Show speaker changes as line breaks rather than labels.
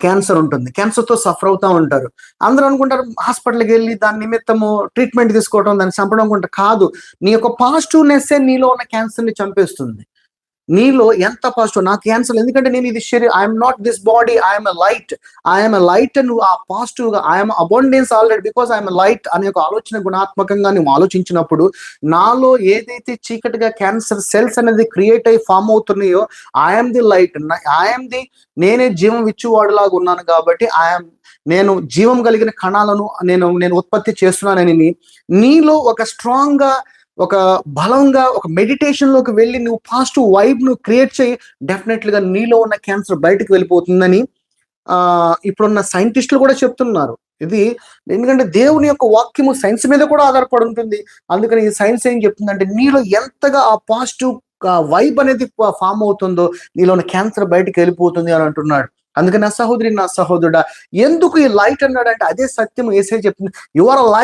Cancer ఉంటుంది, క్యాన్సర్తో suffer అవుతూ ఉంటారు. అందరూ అనుకుంటారు హాస్పిటల్కి వెళ్ళి దాని నిమిత్తము ట్రీట్మెంట్ తీసుకోవడం, దాన్ని చంపడం అనుకుంటారు. కాదు, నీ యొక్క పాజిటివ్నెస్సే నీలో ఉన్న క్యాన్సర్ని చంపేస్తుంది. నీలో ఎంత పాజిటివ్, నా క్యాన్సర్ ఎందుకంటే నేను ఇది శరీరం, I'm not this body, I'm a light, I'm a light అని నువ్వు ఆ పాజిటివ్గా I'm abundance already because I'm a light అనే ఒక ఆలోచన గుణాత్మకంగా నువ్వు ఆలోచించినప్పుడు, నాలో ఏదైతే చీకటిగా క్యాన్సర్ సెల్స్ అనేది క్రియేట్ అయ్యి ఫామ్ అవుతున్నాయో, ఐఎమ్ ది లైట్, నేనే జీవం ఇచ్చేవాడులాగా ఉన్నాను కాబట్టి నేను జీవం కలిగిన కణాలను నేను ఉత్పత్తి చేస్తున్నానని నీలో ఒక స్ట్రాంగ్ గా, ఒక బలంగా, ఒక మెడిటేషన్ లోకి వెళ్ళి నువ్వు పాజిటివ్ వైబ్ ను క్రియేట్ చేయి, డెఫినెట్లీగా నీలో ఉన్న క్యాన్సర్ బయటకు వెళ్ళిపోతుందని ఇప్పుడున్న సైంటిస్టులు కూడా చెప్తున్నారు. ఇది ఎందుకంటే దేవుని యొక్క వాక్యము సైన్స్ మీద కూడా ఆధారపడి ఉంటుంది. అందుకని ఈ సైన్స్ ఏం చెప్తుందంటే నీలో ఎంతగా ఆ పాజిటివ్ వైబ్ అనేది ఫామ్ అవుతుందో నీలో ఉన్న క్యాన్సర్ బయటకు వెళ్ళిపోతుంది అని అంటున్నాడు. అందుకని నా సహోదరి, నా సహోదరుడా, ఎందుకు ఈ లైట్ అన్నాడంటే అదే సత్యం. యేసే చెప్తుంది, యు ఆర్ లైట్.